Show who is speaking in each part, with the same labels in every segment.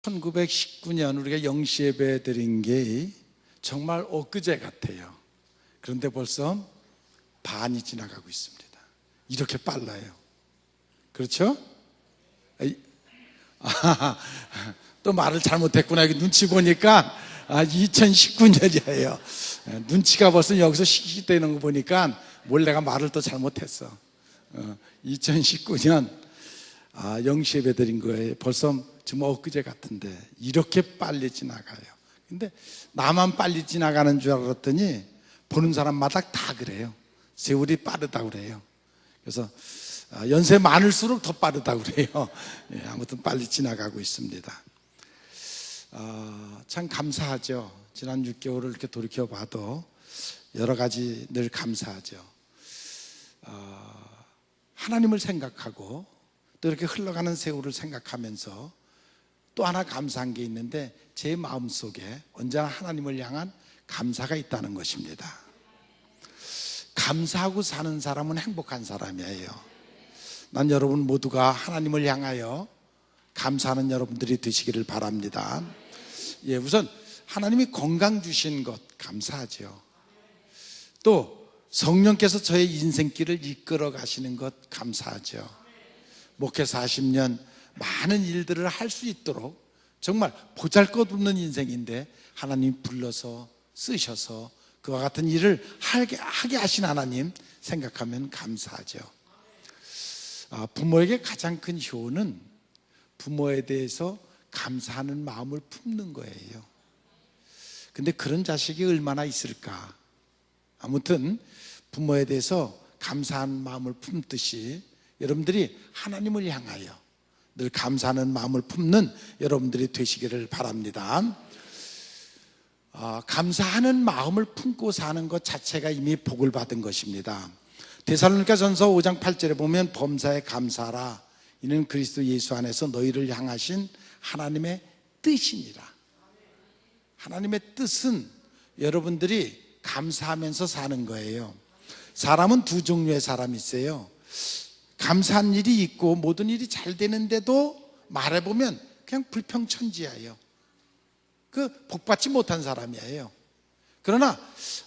Speaker 1: 1919년 우리가 영시예배 드린 게 정말 엊그제 같아요. 그런데 벌써 반이 지나가고 있습니다. 이렇게 빨라요. 그렇죠? 또 말을 잘못했구나. 눈치 보니까 2019년이에요. 눈치가 벌써 여기서 시시되는 거 보니까 몰래가 말을 또 잘못했어. 2019년 영시예배 드린 거예요. 벌써 정말 엊그제 같은데 이렇게 빨리 지나가요. 근데 나만 빨리 지나가는 줄 알았더니 보는 사람마다 다 그래요. 세월이 빠르다고 그래요. 그래서 연세 많을수록 더 빠르다고 그래요. 아무튼 빨리 지나가고 있습니다. 참 감사하죠. 지난 6개월을 이렇게 돌이켜봐도 여러 가지 늘 감사하죠. 하나님을 생각하고 또 이렇게 흘러가는 세월을 생각하면서 또 하나 감사한 게 있는데 제 마음속에 언제나 하나님을 향한 감사가 있다는 것입니다. 감사하고 사는 사람은 행복한 사람이에요. 난 여러분 모두가 하나님을 향하여 감사하는 여러분들이 되시기를 바랍니다. 우선 하나님이 건강 주신 것 감사하죠. 또 성령께서 저의 인생길을 이끌어 가시는 것 감사하죠. 목회 40년 많은 일들을 할 수 있도록 정말 보잘것없는 인생인데 하나님 불러서 쓰셔서 그와 같은 일을 하게 하신 하나님 생각하면 감사하죠. 부모에게 가장 큰 효는 부모에 대해서 감사하는 마음을 품는 거예요. 근데 그런 자식이 얼마나 있을까? 아무튼 부모에 대해서 감사한 마음을 품듯이 여러분들이 하나님을 향하여 늘 감사하는 마음을 품는 여러분들이 되시기를 바랍니다. 감사하는 마음을 품고 사는 것 자체가 이미 복을 받은 것입니다. 데살로니가전서 5장 8절에 보면 범사에 감사하라. 이는 그리스도 예수 안에서 너희를 향하신 하나님의 뜻이니라. 하나님의 뜻은 여러분들이 감사하면서 사는 거예요. 사람은 두 종류의 사람이 있어요. 감사한 일이 있고 모든 일이 잘 되는데도 말해보면 그냥 불평천지예요. 복받지 못한 사람이에요. 그러나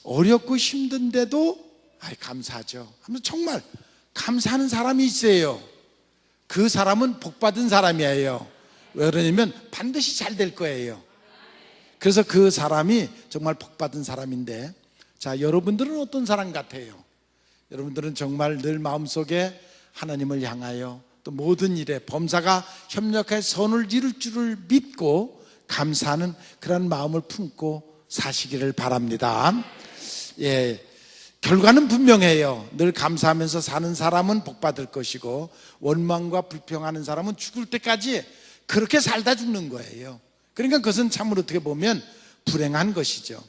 Speaker 1: 어렵고 힘든데도 감사하죠 하면서 정말 감사하는 사람이 있어요. 그 사람은 복받은 사람이에요. 왜 그러냐면 반드시 잘 될 거예요. 그래서 그 사람이 정말 복받은 사람인데, 자, 여러분들은 어떤 사람 같아요? 여러분들은 정말 늘 마음속에 하나님을 향하여 또 모든 일에 범사가 협력해 선을 이룰 줄을 믿고 감사하는 그런 마음을 품고 사시기를 바랍니다. 결과는 분명해요. 늘 감사하면서 사는 사람은 복받을 것이고 원망과 불평하는 사람은 죽을 때까지 그렇게 살다 죽는 거예요. 그러니까 그것은 참으로 어떻게 보면 불행한 것이죠.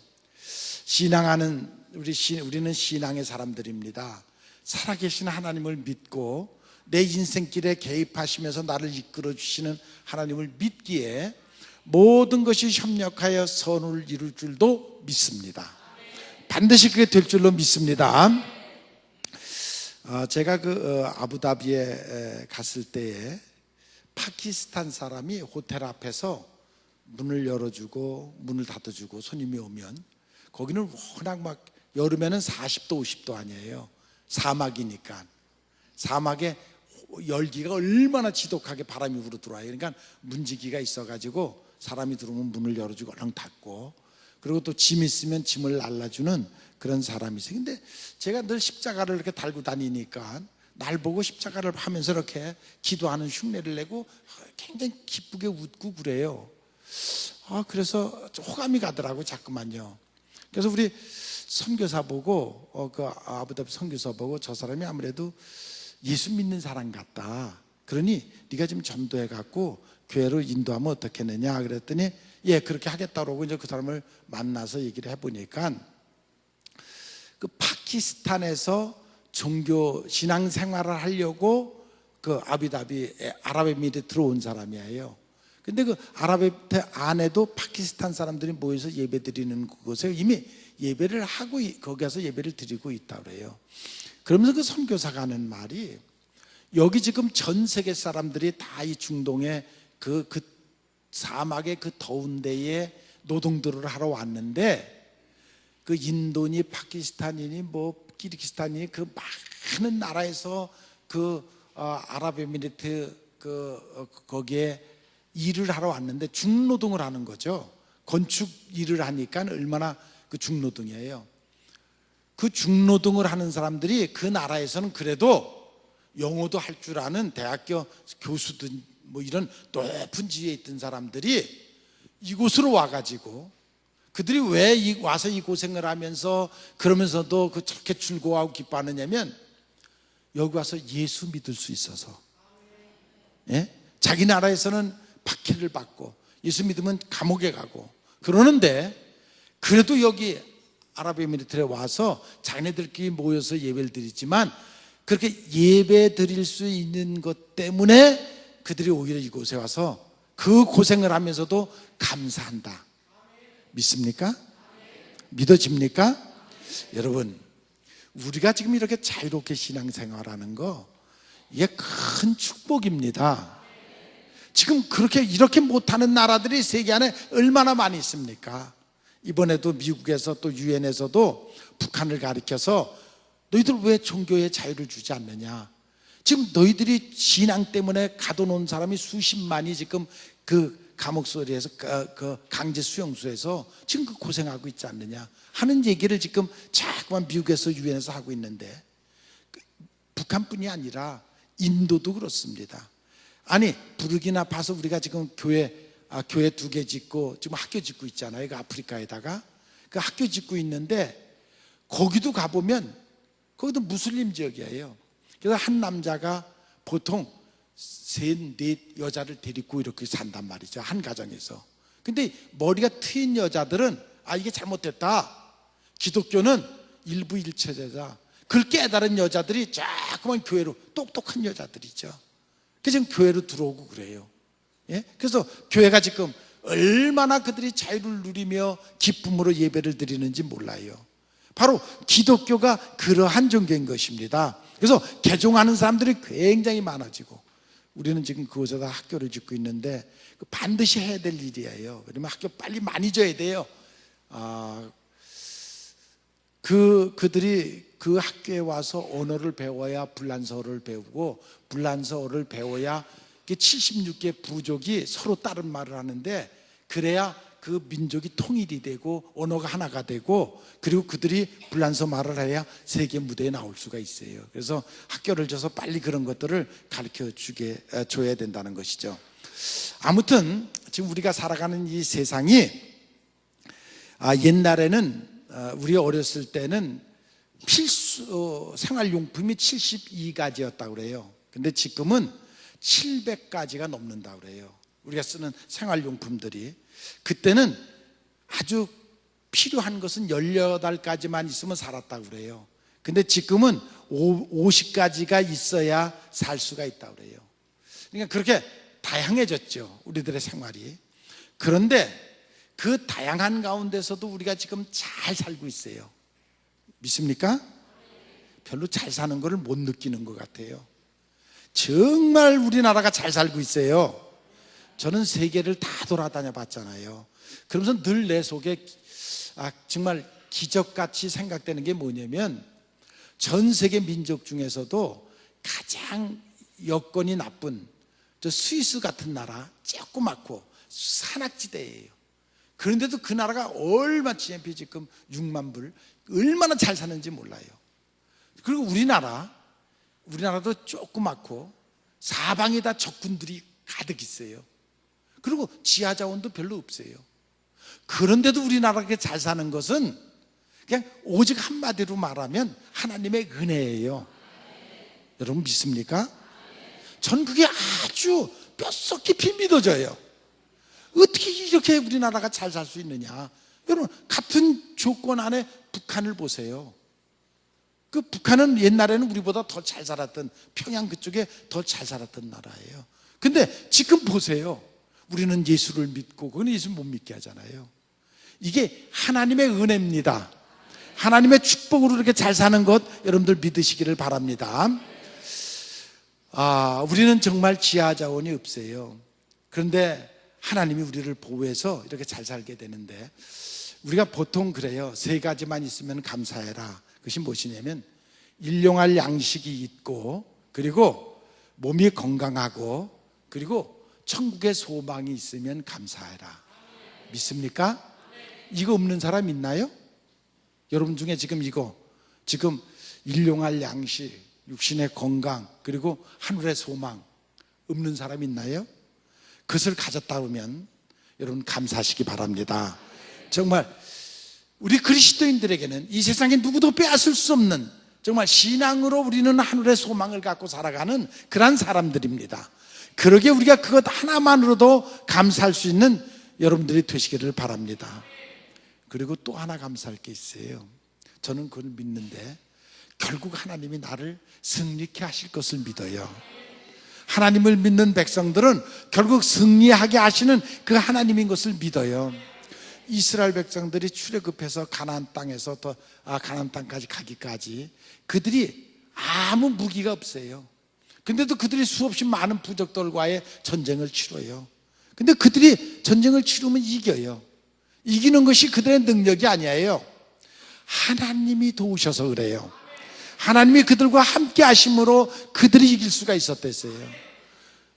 Speaker 1: 우리는 신앙의 사람들입니다. 살아계신 하나님을 믿고 내 인생길에 개입하시면서 나를 이끌어 주시는 하나님을 믿기에 모든 것이 협력하여 선을 이룰 줄도 믿습니다. 반드시 그게 될 줄로 믿습니다. 제가 아부다비에 갔을 때에 파키스탄 사람이 호텔 앞에서 문을 열어주고 문을 닫아주고 손님이 오면, 거기는 워낙 막 여름에는 40도 50도 아니에요. 사막이니까. 사막에 열기가 얼마나 지독하게 바람이 불어 들어와요. 그러니까 문지기가 있어가지고 사람이 들어오면 문을 열어주고 얼른 닫고, 그리고 또 짐 있으면 짐을 날라주는 그런 사람이 있어요. 근데 제가 늘 십자가를 이렇게 달고 다니니까 날 보고 십자가를 하면서 이렇게 기도하는 흉내를 내고 굉장히 기쁘게 웃고 그래요. 그래서 호감이 가더라고요, 자꾸만요. 그래서 우리 선교사 보고 아부다비 선교사 보고 저 사람이 아무래도 예수 믿는 사람 같다. 그러니 네가 좀 전도해 갖고 교회로 인도하면 어떻겠느냐 그랬더니 그렇게 하겠다고 이제 그 사람을 만나서 얘기를 해보니까 그 파키스탄에서 종교 신앙 생활을 하려고 그 아부다비 아랍에미리에 들어온 사람이에요. 근데 그 아랍에미리트 안에도 파키스탄 사람들이 모여서 예배 드리는 곳에 이미 예배를 하고 거기 가서 예배를 드리고 있다고 그래요. 그러면서 그 선교사가 하는 말이, 여기 지금 전 세계 사람들이 다 이 중동에 그 사막의 그 더운 데에 노동들을 하러 왔는데, 그 인도니 파키스탄이니 뭐 키르기스탄이 그 많은 나라에서 그 아랍에미리트 거기에 일을 하러 왔는데 중노동을 하는 거죠. 건축 일을 하니까 얼마나 그 중노동이에요. 그 중노동을 하는 사람들이 그 나라에서는 그래도 영어도 할 줄 아는 대학교 교수든 뭐 이런 높은 지위에 있던 사람들이 이곳으로 와가지고, 그들이 왜 와서 이 고생을 하면서 그러면서도 저렇게 즐거워하고 기뻐하느냐면, 여기 와서 예수 믿을 수 있어서. 예? 자기 나라에서는 박해를 받고 예수 믿으면 감옥에 가고 그러는데, 그래도 여기 아랍에미리트에 와서 자기네들끼리 모여서 예배를 드리지만, 그렇게 예배 드릴 수 있는 것 때문에 그들이 오히려 이곳에 와서 그 고생을 하면서도 감사한다. 믿습니까? 믿어집니까? 여러분, 우리가 지금 이렇게 자유롭게 신앙생활하는 거, 이게 큰 축복입니다. 지금 그렇게 이렇게 못하는 나라들이 세계 안에 얼마나 많이 있습니까? 이번에도 미국에서 또 유엔에서도 북한을 가리켜서 너희들 왜 종교의 자유를 주지 않느냐, 지금 너희들이 신앙 때문에 가둬놓은 사람이 수십만이 지금 그 감옥소리에서 그 강제 수용소에서 지금 그 고생하고 있지 않느냐 하는 얘기를 지금 자꾸만 미국에서 유엔에서 하고 있는데, 북한뿐이 아니라 인도도 그렇습니다. 아니, 부르기나파소 우리가 지금 교회 2개 짓고 지금 학교 짓고 있잖아요. 그 아프리카에다가 그 학교 짓고 있는데, 거기도 가보면 거기도 무슬림 지역이에요. 그래서 한 남자가 보통 3, 4 여자를 데리고 이렇게 산단 말이죠, 한 가정에서. 근데 머리가 트인 여자들은 이게 잘못됐다, 기독교는 일부일체제다, 그걸 깨달은 여자들이 자꾸만 교회로, 똑똑한 여자들이죠. 그래서 지금 교회로 들어오고 그래요. 예? 그래서 교회가 지금 얼마나 그들이 자유를 누리며 기쁨으로 예배를 드리는지 몰라요. 바로 기독교가 그러한 종교인 것입니다. 그래서 개종하는 사람들이 굉장히 많아지고, 우리는 지금 그곳에다 학교를 짓고 있는데 반드시 해야 될 일이에요. 그러면 학교 빨리 많이 줘야 돼요. 그들이 그 학교에 와서 언어를 배워야 불란서어를 배우고, 불란서어를 배워야 76개 부족이 서로 다른 말을 하는데, 그래야 그 민족이 통일이 되고 언어가 하나가 되고, 그리고 그들이 불란서 말을 해야 세계 무대에 나올 수가 있어요. 그래서 학교를 줘서 빨리 그런 것들을 가르쳐 줘야 된다는 것이죠. 아무튼 지금 우리가 살아가는 이 세상이, 옛날에는 우리 어렸을 때는 필수 생활용품이 72가지였다고 그래요. 근데 지금은 700가지가 넘는다고 그래요. 우리가 쓰는 생활용품들이. 그때는 아주 필요한 것은 18가지만 있으면 살았다고 그래요. 근데 지금은 50가지가 있어야 살 수가 있다고 그래요. 그러니까 그렇게 다양해졌죠, 우리들의 생활이. 그런데 그 다양한 가운데서도 우리가 지금 잘 살고 있어요. 믿습니까? 별로 잘 사는 것을 못 느끼는 것 같아요. 정말 우리나라가 잘 살고 있어요. 저는 세계를 다 돌아다녀 봤잖아요. 그러면서 늘 내 속에 정말 기적같이 생각되는 게 뭐냐면, 전 세계 민족 중에서도 가장 여건이 나쁜 저 스위스 같은 나라, 조그맣고 산악지대예요. 그런데도 그 나라가 얼마 GNP 지금 6만 불, 얼마나 잘 사는지 몰라요. 그리고 우리나라도 조그맣고 사방에 다 적군들이 가득 있어요. 그리고 지하 자원도 별로 없어요. 그런데도 우리나라가 잘 사는 것은 그냥 오직 한마디로 말하면 하나님의 은혜예요. 여러분 믿습니까? 전 그게 아주 뼛속 깊이 믿어져요. 어떻게 이렇게 우리나라가 잘 살 수 있느냐. 여러분, 같은 조건 안에 북한을 보세요. 그 북한은 옛날에는 우리보다 더 잘 살았던, 평양 그쪽에 더 잘 살았던 나라예요. 근데 지금 보세요. 우리는 예수를 믿고 그건 예수 못 믿게 하잖아요. 이게 하나님의 은혜입니다. 하나님의 축복으로 이렇게 잘 사는 것 여러분들 믿으시기를 바랍니다. 우리는 정말 지하 자원이 없어요. 그런데 하나님이 우리를 보호해서 이렇게 잘 살게 되는데, 우리가 보통 그래요. 세 가지만 있으면 감사해라. 그것이 무엇이냐면 일용할 양식이 있고, 그리고 몸이 건강하고, 그리고 천국의 소망이 있으면 감사해라. 믿습니까? 이거 없는 사람 있나요? 여러분 중에 지금 일용할 양식, 육신의 건강, 그리고 하늘의 소망 없는 사람 있나요? 그것을 가졌다 보면 여러분 감사하시기 바랍니다. 정말 우리 그리스도인들에게는 이 세상에 누구도 빼앗을 수 없는, 정말 신앙으로 우리는 하늘의 소망을 갖고 살아가는 그런 사람들입니다. 그러기에 우리가 그것 하나만으로도 감사할 수 있는 여러분들이 되시기를 바랍니다. 그리고 또 하나 감사할 게 있어요. 저는 그걸 믿는데, 결국 하나님이 나를 승리케 하실 것을 믿어요. 하나님을 믿는 백성들은 결국 승리하게 하시는 그 하나님인 것을 믿어요. 이스라엘 백성들이 출애굽해서 가나안 땅에서 가나안 땅까지 가기까지 그들이 아무 무기가 없어요. 근데도 그들이 수없이 많은 부족들과의 전쟁을 치러요. 근데 그들이 전쟁을 치르면 이겨요. 이기는 것이 그들의 능력이 아니에요. 하나님이 도우셔서 그래요. 하나님이 그들과 함께 하심으로 그들이 이길 수가 있었댔어요.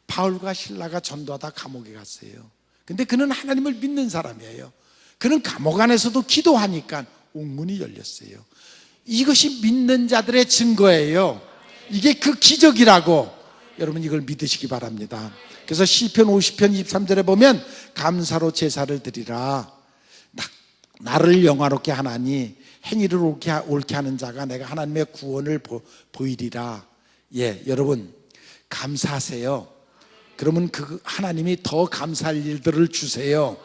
Speaker 1: 바울과 실라가 전도하다 감옥에 갔어요. 근데 그는 하나님을 믿는 사람이에요. 그는 감옥 안에서도 기도하니까 옥문이 열렸어요. 이것이 믿는 자들의 증거예요. 이게 그 기적이라고 여러분 이걸 믿으시기 바랍니다. 그래서 시편 50편 23절에 보면 감사로 제사를 드리라. 나를 영화롭게 하나니 행위를 옳게 하는 자가 내가 하나님의 구원을 보이리라. 예, 여러분 감사하세요. 그러면 그 하나님이 더 감사할 일들을 주세요.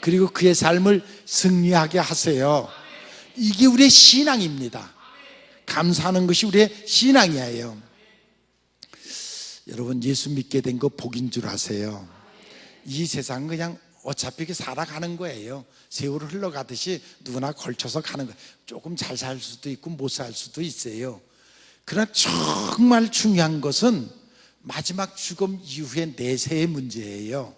Speaker 1: 그리고 그의 삶을 승리하게 하세요. 이게 우리의 신앙입니다. 감사하는 것이 우리의 신앙이에요. 여러분 예수 믿게 된 거 복인 줄 아세요? 이 세상은 그냥 어차피 살아가는 거예요. 세월을 흘러가듯이 누구나 걸쳐서 가는 거예요. 조금 잘 살 수도 있고 못 살 수도 있어요. 그러나 정말 중요한 것은 마지막 죽음 이후의 내세의 문제예요.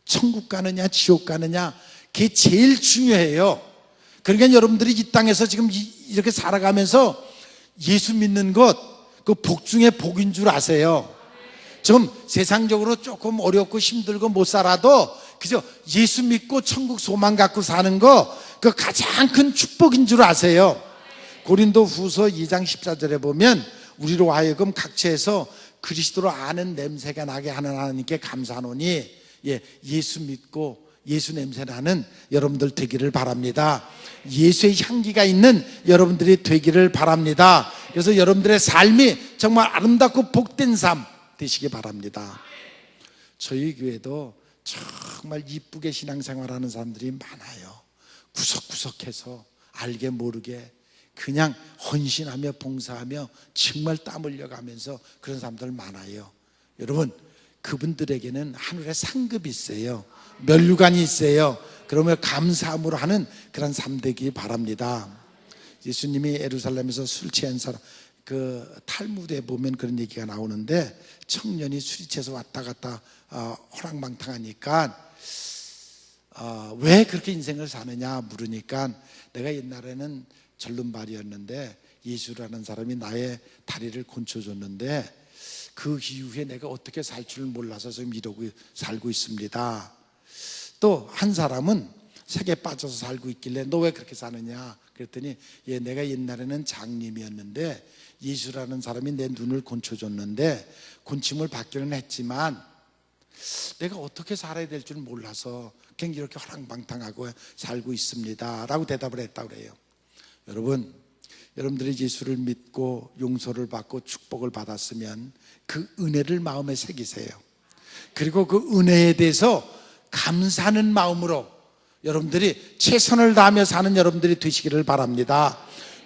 Speaker 1: 천국 가느냐 지옥 가느냐, 그게 제일 중요해요. 그러니까 여러분들이 이 땅에서 지금 이렇게 살아가면서 예수 믿는 것, 그 복 중에 복인 줄 아세요. 좀 세상적으로 조금 어렵고 힘들고 못 살아도 그저 예수 믿고 천국 소망 갖고 사는 거, 그 가장 큰 축복인 줄 아세요. 고린도 후서 2장 14절에 보면 우리로 하여금 각처에서 그리스도로 아는 냄새가 나게 하는 하나님께 감사하노니, 예수 믿고 예수 냄새 나는 여러분들 되기를 바랍니다. 예수의 향기가 있는 여러분들이 되기를 바랍니다. 그래서 여러분들의 삶이 정말 아름답고 복된 삶 되시기 바랍니다. 저희 교회도 정말 이쁘게 신앙생활하는 사람들이 많아요. 구석구석해서 알게 모르게 그냥 헌신하며 봉사하며 정말 땀 흘려가면서 그런 사람들 많아요. 여러분 그분들에게는 하늘의 상급이 있어요. 면류관이 있어요. 그러면 감사함으로 하는 그런 삶 되기 바랍니다. 예수님이 예루살렘에서 술 취한 사람, 그 탈무드에 보면 그런 얘기가 나오는데, 청년이 술이 취해서 왔다 갔다 호랑방탕하니까 왜 그렇게 인생을 사느냐 물으니까, 내가 옛날에는 절름발이었는데 예수라는 사람이 나의 다리를 건쳐줬는데 그 이후에 내가 어떻게 살 줄 몰라서 지금 이러고 살고 있습니다. 또 한 사람은 색에 빠져서 살고 있길래 너 왜 그렇게 사느냐 그랬더니, 내가 옛날에는 장님이었는데 예수라는 사람이 내 눈을 건쳐줬는데 곤침을 받기는 했지만 내가 어떻게 살아야 될 줄 몰라서 그냥 이렇게 허랑방탕하고 살고 있습니다 라고 대답을 했다고 그래요. 여러분들이 예수를 믿고 용서를 받고 축복을 받았으면 그 은혜를 마음에 새기세요. 그리고 그 은혜에 대해서 감사하는 마음으로 여러분들이 최선을 다하며 사는 여러분들이 되시기를 바랍니다.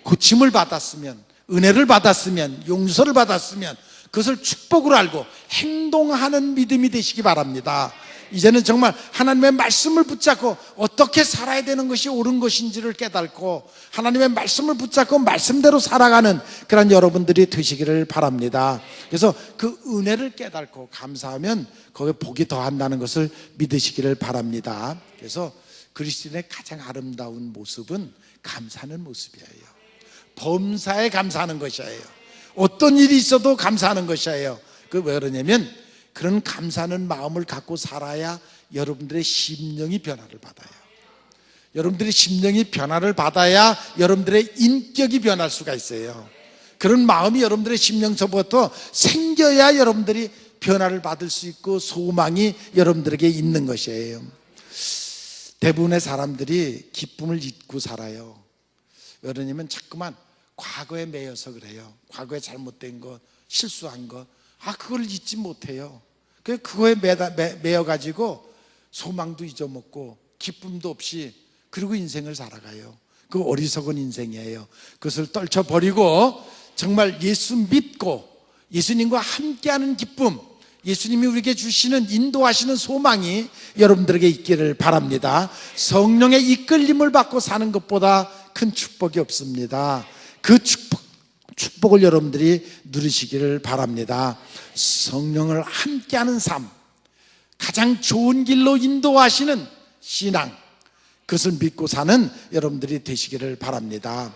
Speaker 1: 고침을 받았으면, 은혜를 받았으면, 용서를 받았으면 그것을 축복으로 알고 행동하는 믿음이 되시기 바랍니다. 이제는 정말 하나님의 말씀을 붙잡고 어떻게 살아야 되는 것이 옳은 것인지를 깨닫고 하나님의 말씀을 붙잡고 말씀대로 살아가는 그런 여러분들이 되시기를 바랍니다. 그래서 그 은혜를 깨닫고 감사하면 거기에 복이 더한다는 것을 믿으시기를 바랍니다. 그래서 그리스도인의 가장 아름다운 모습은 감사하는 모습이에요. 범사에 감사하는 것이에요. 어떤 일이 있어도 감사하는 것이에요. 그 왜 그러냐면 그런 감사하는 마음을 갖고 살아야 여러분들의 심령이 변화를 받아요. 여러분들의 심령이 변화를 받아야 여러분들의 인격이 변할 수가 있어요. 그런 마음이 여러분들의 심령서부터 생겨야 여러분들이 변화를 받을 수 있고 소망이 여러분들에게 있는 것이에요. 대부분의 사람들이 기쁨을 잊고 살아요. 왜 그러냐면 자꾸만 과거에 매여서 그래요. 과거에 잘못된 것, 실수한 것, 그걸 잊지 못해요. 그거에 매여가지고 소망도 잊어먹고 기쁨도 없이 그리고 인생을 살아가요. 그 어리석은 인생이에요. 그것을 떨쳐버리고 정말 예수 믿고 예수님과 함께하는 기쁨, 예수님이 우리에게 주시는 인도하시는 소망이 여러분들에게 있기를 바랍니다. 성령의 이끌림을 받고 사는 것보다 큰 축복이 없습니다. 그 축복을 여러분들이 누리시기를 바랍니다. 성령을 함께하는 삶, 가장 좋은 길로 인도하시는 신앙, 그것을 믿고 사는 여러분들이 되시기를 바랍니다.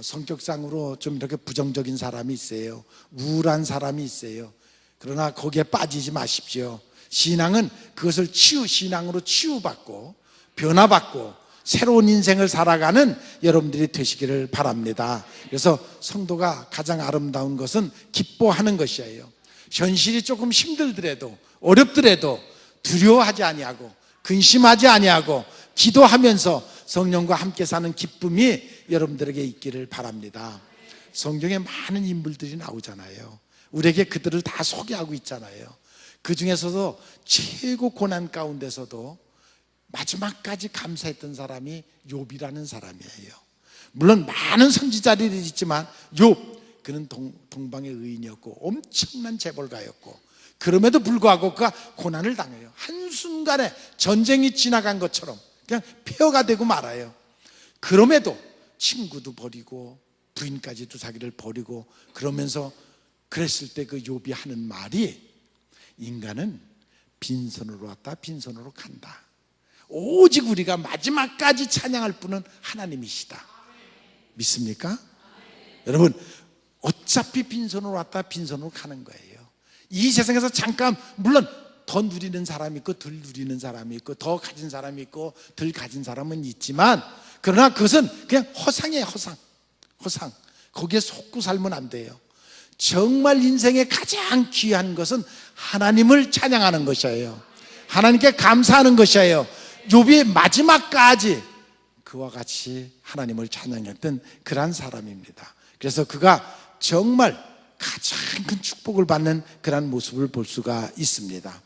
Speaker 1: 성격상으로 좀 이렇게 부정적인 사람이 있어요. 우울한 사람이 있어요. 그러나 거기에 빠지지 마십시오. 신앙은 그것을 신앙으로 치유받고 변화받고 새로운 인생을 살아가는 여러분들이 되시기를 바랍니다. 그래서 성도가 가장 아름다운 것은 기뻐하는 것이에요. 현실이 조금 힘들더라도 어렵더라도 두려워하지 아니하고 근심하지 아니하고 기도하면서 성령과 함께 사는 기쁨이 여러분들에게 있기를 바랍니다. 성경에 많은 인물들이 나오잖아요. 우리에게 그들을 다 소개하고 있잖아요. 그 중에서도 최고 고난 가운데서도 마지막까지 감사했던 사람이 욥이라는 사람이에요. 물론 많은 선지자들이 있지만 욥, 그는 동방의 의인이었고 엄청난 재벌가였고 그럼에도 불구하고 그가 고난을 당해요. 한순간에 전쟁이 지나간 것처럼 그냥 폐허가 되고 말아요. 그럼에도 친구도 버리고 부인까지도 자기를 버리고 그러면서 그랬을 때 그 욥이 하는 말이 인간은 빈손으로 왔다 빈손으로 간다. 오직 우리가 마지막까지 찬양할 분은 하나님이시다. 믿습니까? 여러분, 어차피 빈손으로 왔다 빈손으로 가는 거예요. 이 세상에서 잠깐, 물론 더 누리는 사람이 있고 덜 누리는 사람이 있고 더 가진 사람이 있고 덜 가진 사람은 있지만, 그러나 그것은 그냥 허상이에요. 허상. 거기에 속고 살면 안 돼요. 정말 인생의 가장 귀한 것은 하나님을 찬양하는 것이에요. 하나님께 감사하는 것이에요. 욥이 마지막까지 그와 같이 하나님을 찬양했던 그런 사람입니다. 그래서 그가 정말 가장 큰 축복을 받는 그런 모습을 볼 수가 있습니다.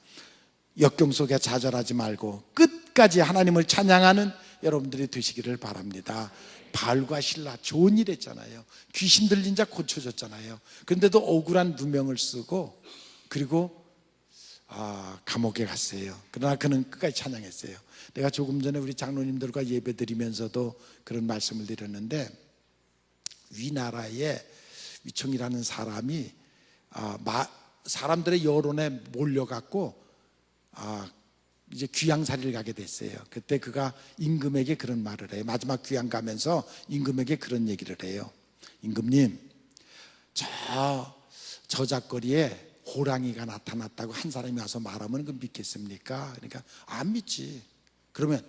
Speaker 1: 역경 속에 좌절하지 말고 끝까지 하나님을 찬양하는 여러분들이 되시기를 바랍니다. 바알과 실라 좋은 일 했잖아요. 귀신 들린 자 고쳐졌잖아요. 그런데도 억울한 누명을 쓰고 그리고 감옥에 갔어요. 그러나 그는 끝까지 찬양했어요. 내가 조금 전에 우리 장로님들과 예배 드리면서도 그런 말씀을 드렸는데, 위나라의 위총이라는 사람이 사람들의 여론에 몰려갖고 이제 귀양살이를 가게 됐어요. 그때 그가 임금에게 그런 말을 해요. 마지막 귀양 가면서 임금에게 그런 얘기를 해요. 임금님, 저 저작거리에 호랑이가 나타났다고 한 사람이 와서 말하면 그 믿겠습니까? 그러니까 안 믿지. 그러면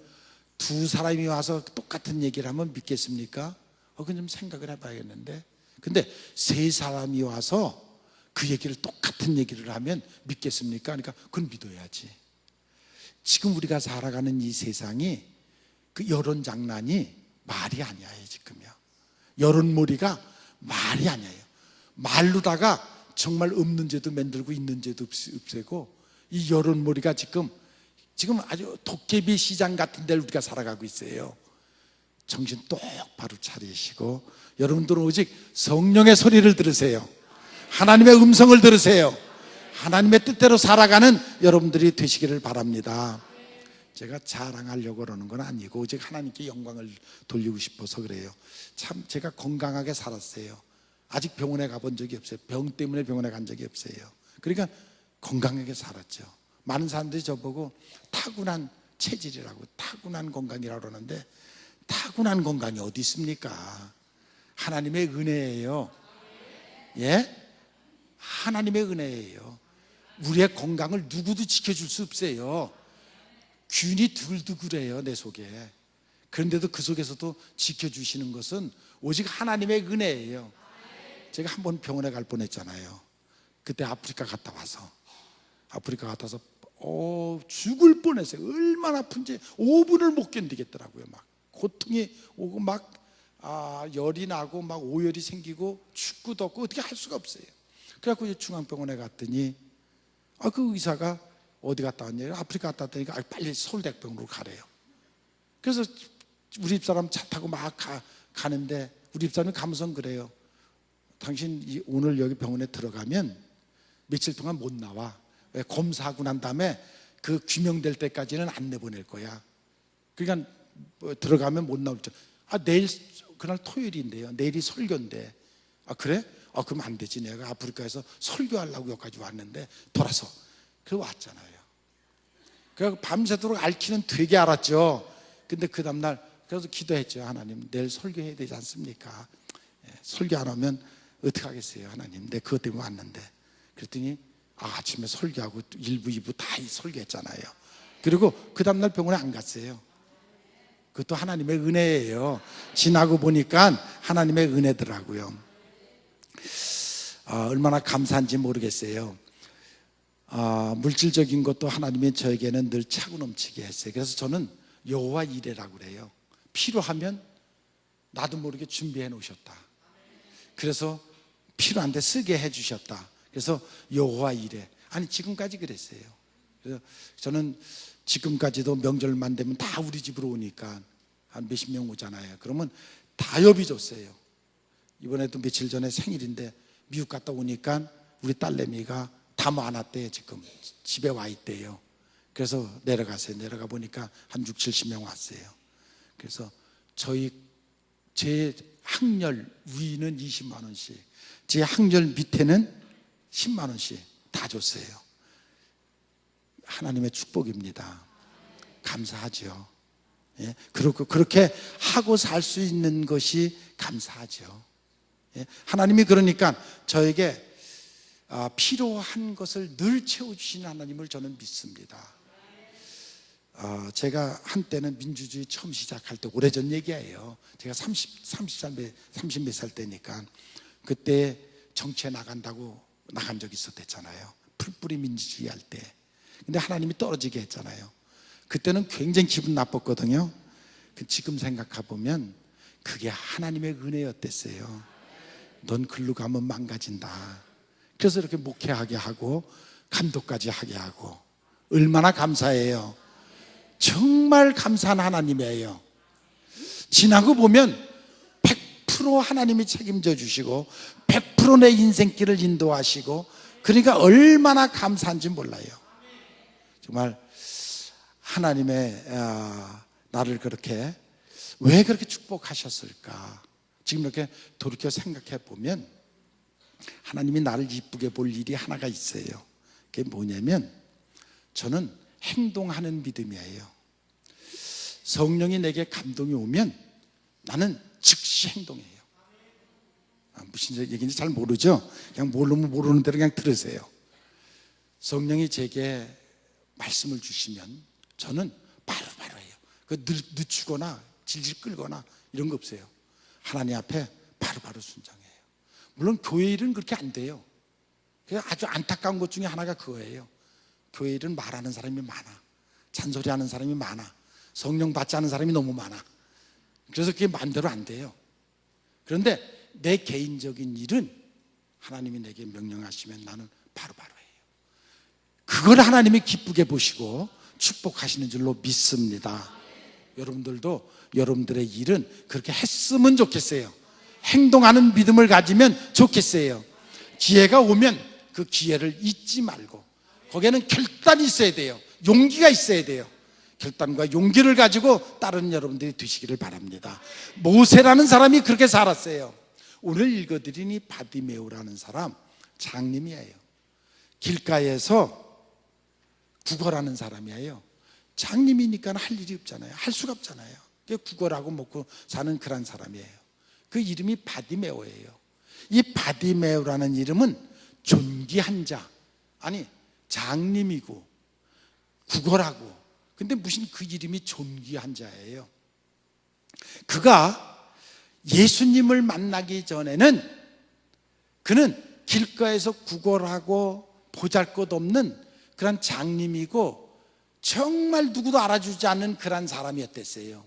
Speaker 1: 두 사람이 와서 똑같은 얘기를 하면 믿겠습니까? 그건 좀 생각을 해봐야겠는데. 근데 세 사람이 와서 그 얘기를 똑같은 얘기를 하면 믿겠습니까? 그러니까 그건 믿어야지. 지금 우리가 살아가는 이 세상이 그 여론 장난이 말이 아니에요. 지금요. 여론몰이가 말이 아니에요. 말로다가 정말 없는 죄도 만들고 있는 죄도 없애고, 이 여론몰이가 지금 아주 도깨비 시장 같은 데를 우리가 살아가고 있어요. 정신 똑바로 차리시고 여러분들은 오직 성령의 소리를 들으세요. 하나님의 음성을 들으세요. 하나님의 뜻대로 살아가는 여러분들이 되시기를 바랍니다. 제가 자랑하려고 그러는 건 아니고 오직 하나님께 영광을 돌리고 싶어서 그래요. 참 제가 건강하게 살았어요. 아직 병원에 가본 적이 없어요. 병 때문에 병원에 간 적이 없어요. 그러니까 건강하게 살았죠. 많은 사람들이 저보고 타고난 체질이라고, 타고난 건강이라고 그러는데 타고난 건강이 어디 있습니까? 하나님의 은혜예요. 예? 하나님의 은혜예요. 우리의 건강을 누구도 지켜줄 수 없어요. 균이 들드그래요, 내 속에. 그런데도 그 속에서도 지켜주시는 것은 오직 하나님의 은혜예요. 제가 한 번 병원에 갈 뻔했잖아요. 그때 아프리카 갔다 와서 죽을 뻔했어요. 얼마나 아픈지 5분을 못 견디겠더라고요. 막 고통이 오고 막 열이 나고 막 오열이 생기고 춥고도 없고 어떻게 할 수가 없어요. 그래갖고 중앙병원에 갔더니 그 의사가 어디 갔다 왔냐, 아프리카 갔다 왔다니까 빨리 서울대병원으로 가래요. 그래서 우리 집사람 차 타고 막 가는데 우리 집사람이 가면서 그래요. 당신 오늘 여기 병원에 들어가면 며칠 동안 못 나와. 왜? 검사하고 난 다음에 그 규명될 때까지는 안 내보낼 거야. 그러니까 들어가면 못 나올 줄. 내일 그날 토요일인데요. 내일이 설교인데. 그래? 그럼 안 되지. 내가 아프리카에서 설교하려고 여기까지 왔는데 돌아서. 그래 왔잖아요. 그래서 밤새도록 앓기는 되게 알았죠. 근데 그 다음날 그래서 기도했죠. 하나님, 내일 설교해야 되지 않습니까? 설교 안 하면 어떻게 하겠어요, 하나님? 내가 그것 때문에 왔는데. 그랬더니 아침에 설교하고 1부, 2부 다 설교했잖아요. 그리고 그 다음날 병원에 안 갔어요. 그것도 하나님의 은혜예요. 지나고 보니까 하나님의 은혜더라고요. 얼마나 감사한지 모르겠어요. 물질적인 것도 하나님이 저에게는 늘 차고 넘치게 했어요. 그래서 저는 여호와 이레라고 그래요. 필요하면 나도 모르게 준비해 놓으셨다. 그래서 필요한데 쓰게 해주셨다. 그래서 여호와 이레. 지금까지 그랬어요. 그래서 저는 지금까지도 명절만 되면 다 우리 집으로 오니까 한 몇십 명 오잖아요. 그러면 다 여비 줬어요. 이번에도 며칠 전에 생일인데 미국 갔다 오니까 우리 딸내미가 다 모아놨대요. 지금 집에 와 있대요. 그래서 내려갔어요. 내려가 보니까 한 6, 70명 왔어요. 그래서 제 학렬 위는 20만 원씩, 제 학렬 밑에는 10만 원씩 다 줬어요. 하나님의 축복입니다. 감사하죠. 예? 그리고 그렇게 하고 살 수 있는 것이 감사하죠. 예? 하나님이 그러니까 저에게 필요한 것을 늘 채워주시는 하나님을 저는 믿습니다. 제가 한때는 민주주의 처음 시작할 때 오래전 얘기예요. 제가 30 몇 살 때니까 그때 정치에 나간다고 나간 적이 있었댔잖아요. 풀뿌리 민주주의 할 때. 근데 하나님이 떨어지게 했잖아요. 그때는 굉장히 기분 나빴거든요. 지금 생각해보면 그게 하나님의 은혜였댔어요. 넌 글로 가면 망가진다. 그래서 이렇게 목회하게 하고 감독까지 하게 하고. 얼마나 감사해요. 정말 감사한 하나님이에요. 지나고 보면 100% 하나님이 책임져 주시고 100% 내 인생길을 인도하시고, 그러니까 얼마나 감사한지 몰라요. 정말 하나님의 나를 그렇게 왜 그렇게 축복하셨을까? 지금 이렇게 돌이켜 생각해 보면 하나님이 나를 이쁘게 볼 일이 하나가 있어요. 그게 뭐냐면 저는 행동하는 믿음이에요. 성령이 내게 감동이 오면 나는 즉시 행동해요. 무슨 얘기인지 잘 모르죠? 그냥 모르는 대로 그냥 들으세요. 성령이 제게 말씀을 주시면 저는 바로바로 해요. 늦추거나 질질 끌거나 이런 거 없어요. 하나님 앞에 바로바로 순종해요. 물론 교회 일은 그렇게 안 돼요. 아주 안타까운 것 중에 하나가 그거예요. 교회 일은 말하는 사람이 많아. 잔소리하는 사람이 많아. 성령 받지 않은 사람이 너무 많아. 그래서 그게 마음대로 안 돼요. 그런데 내 개인적인 일은 하나님이 내게 명령하시면 나는 바로바로 해요. 그걸 하나님이 기쁘게 보시고 축복하시는 줄로 믿습니다. 여러분들도 여러분들의 일은 그렇게 했으면 좋겠어요. 행동하는 믿음을 가지면 좋겠어요. 기회가 오면 그 기회를 잊지 말고, 거기에는 결단이 있어야 돼요. 용기가 있어야 돼요. 결단과 용기를 가지고 따르는 여러분들이 되시기를 바랍니다. 모세라는 사람이 그렇게 살았어요. 오늘 읽어드린 이 바디메오라는 사람, 장님이에요. 길가에서 구걸하는 사람이에요. 장님이니까 할 일이 없잖아요. 할 수가 없잖아요. 구걸하고 먹고 사는 그런 사람이에요. 그 이름이 바디메오예요. 이 바디메오라는 이름은 존귀한 자, 아니 장님이고 구걸하고, 근데 무슨 그 이름이 존귀한 자예요. 그가 예수님을 만나기 전에는 그는 길가에서 구걸하고 보잘것없는 그런 장님이고 정말 누구도 알아주지 않는 그런 사람이었댔어요.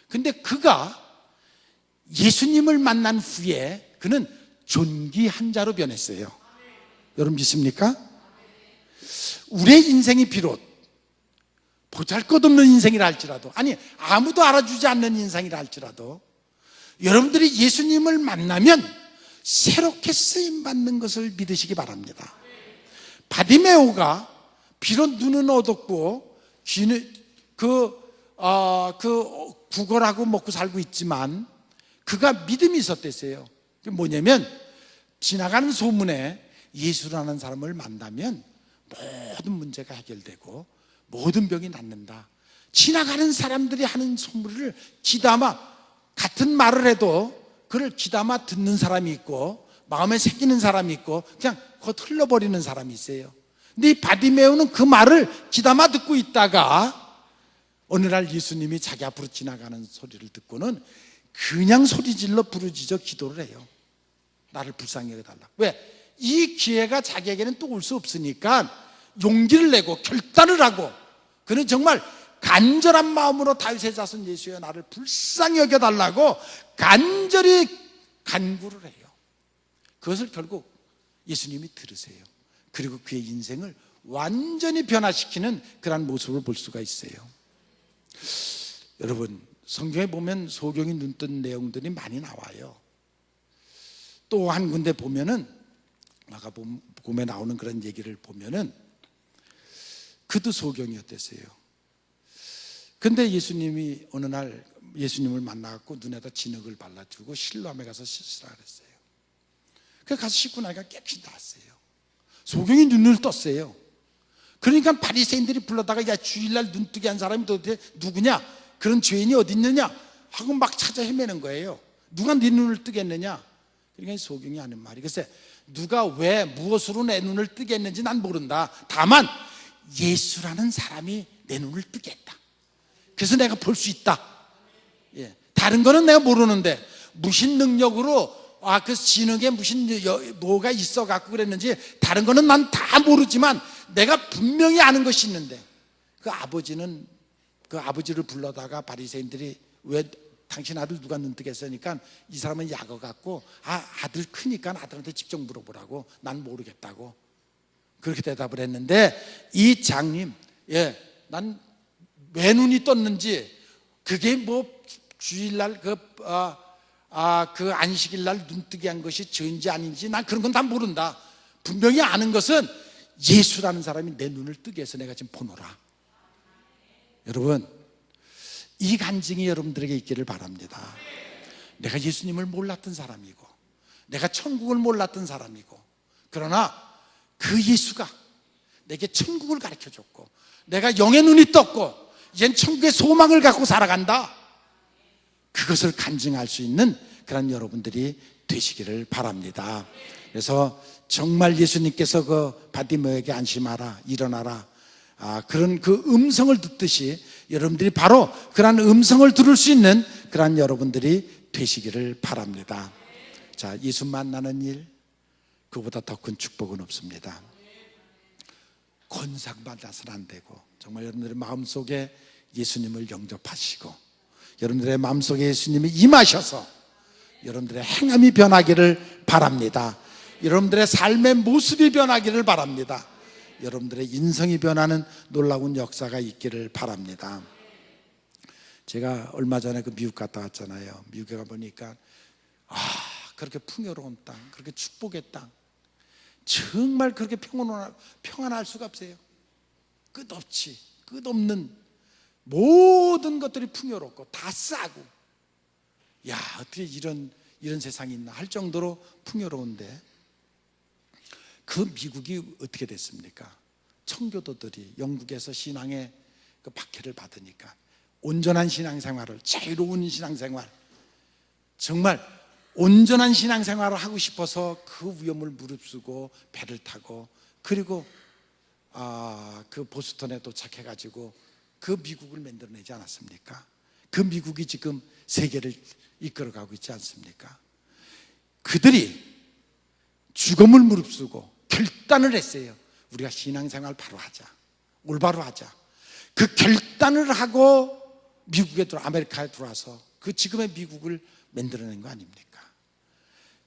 Speaker 1: 근데 그가 예수님을 만난 후에 그는 존귀한 자로 변했어요. 여러분 믿습니까? 우리의 인생이 비록 보잘것없는 인생이라 할지라도, 아니 아무도 알아주지 않는 인생이라 할지라도, 여러분들이 예수님을 만나면 새롭게 쓰임받는 것을 믿으시기 바랍니다. 바디메오가 비록 눈은 어둡고 귀는 구걸하고 먹고 살고 있지만 그가 믿음이 있었댔어요. 그게 뭐냐면, 지나가는 소문에 예수라는 사람을 만나면 모든 문제가 해결되고 모든 병이 낫는다. 지나가는 사람들이 하는 소문을 귀담아, 같은 말을 해도 그를 귀담아 듣는 사람이 있고 마음에 새기는 사람이 있고 그냥 곧 흘러버리는 사람이 있어요. 근데 이 바디메오는 그 말을 귀담아 듣고 있다가 어느 날 예수님이 자기 앞으로 지나가는 소리를 듣고는 그냥 소리질러 부르짖어 기도를 해요. 나를 불쌍히 여겨달라. 왜? 이 기회가 자기에게는 또 올 수 없으니까 용기를 내고 결단을 하고, 그는 정말 간절한 마음으로 다윗의 자손 예수여 나를 불쌍히 여겨달라고 간절히 간구를 해요. 그것을 결국 예수님이 들으세요. 그리고 그의 인생을 완전히 변화시키는 그런 모습을 볼 수가 있어요. 여러분, 성경에 보면 소경이 눈뜬 내용들이 많이 나와요. 또 한 군데 보면은 마가복음에 나오는 그런 얘기를 보면은 그도 소경이었댔어요. 근데 예수님이 어느 날 예수님을 만나갖고 눈에다 진흙을 발라주고 실로암에 가서 씻으라 그랬어요. 그래서 가서 씻고 나니까 깨끗이 나았어요. 소경이 눈을 떴어요. 그러니까 바리새인들이 불러다가 야, 주일날 눈뜨게 한 사람이 도대체 누구냐? 그런 죄인이 어디 있느냐? 하고 막 찾아 헤매는 거예요. 누가 네 눈을 뜨겠느냐? 그러니까 소경이 하는 말이, 글쎄 누가 왜 무엇으로 내 눈을 뜨게 했는지 난 모른다. 다만 예수라는 사람이 내 눈을 뜨게 했다. 그래서 내가 볼 수 있다. 예. 다른 거는 내가 모르는데 무슨 능력으로 그 진흙에 무슨 뭐가 있어 갖고 그랬는지 다른 거는 난 다 모르지만 내가 분명히 아는 것이 있는데, 그 아버지를 불러다가 바리새인들이 왜 당신 아들 누가 눈뜨게 했으니까 이 사람은 약어 갖고 아들 크니까 아들한테 직접 물어보라고, 난 모르겠다고 그렇게 대답을 했는데, 이 장님, 난 왜 눈이 떴는지, 그게 뭐 주일날 그 안식일날 눈뜨게 한 것이 죄인지 아닌지 난 그런 건 다 모른다. 분명히 아는 것은 예수라는 사람이 내 눈을 뜨게 해서 내가 지금 보노라. 여러분, 이 간증이 여러분들에게 있기를 바랍니다. 내가 예수님을 몰랐던 사람이고 내가 천국을 몰랐던 사람이고, 그러나 그 예수가 내게 천국을 가르쳐줬고 내가 영의 눈이 떴고 이젠 천국의 소망을 갖고 살아간다. 그것을 간증할 수 있는 그런 여러분들이 되시기를 바랍니다. 그래서 정말 예수님께서 그 바디메오에게 안심하라, 일어나라, 그런 그 음성을 듣듯이 여러분들이 바로 그런 음성을 들을 수 있는 그런 여러분들이 되시기를 바랍니다. 자, 예수 만나는 일, 그보다 더 큰 축복은 없습니다. 권상받아서는 안 되고, 정말 여러분들의 마음속에 예수님을 영접하시고 여러분들의 마음속에 예수님이 임하셔서 여러분들의 행함이 변하기를 바랍니다. 여러분들의 삶의 모습이 변하기를 바랍니다. 여러분들의 인성이 변하는 놀라운 역사가 있기를 바랍니다. 제가 얼마 전에 그 미국 갔다 왔잖아요. 미국에 가보니까 그렇게 풍요로운 땅, 그렇게 축복의 땅, 정말 그렇게 평안할 수가 없어요. 끝없는 모든 것들이 풍요롭고 다 싸고, 야, 어떻게 이런 세상이 있나 할 정도로 풍요로운데, 그 미국이 어떻게 됐습니까? 청교도들이 영국에서 신앙의 그 박해를 받으니까 온전한 신앙생활을, 자유로운 신앙생활, 정말 온전한 신앙생활을 하고 싶어서 그 위험을 무릅쓰고 배를 타고, 그리고 그 보스턴에 도착해가지고 그 미국을 만들어내지 않았습니까? 그 미국이 지금 세계를 이끌어가고 있지 않습니까? 그들이 죽음을 무릅쓰고 결단을 했어요. 우리가 신앙생활 바로 하자, 올바로 하자. 그 결단을 하고 아메리카에 들어와서 그 지금의 미국을 만들어낸 거 아닙니까?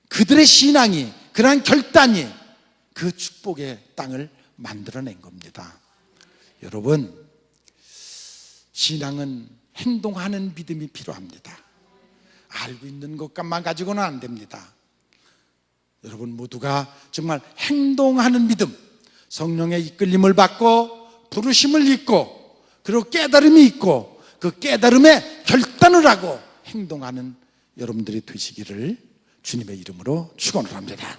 Speaker 1: 그들의 신앙이, 그러한 결단이 그 축복의 땅을 만들어낸 겁니다. 여러분, 신앙은 행동하는 믿음이 필요합니다. 알고 있는 것만 가지고는 안 됩니다. 여러분 모두가 정말 행동하는 믿음, 성령의 이끌림을 받고 부르심을 잊고, 그리고 깨달음이 있고, 그 깨달음에 결단을 하고 행동하는 여러분들이 되시기를 주님의 이름으로 축원을 합니다.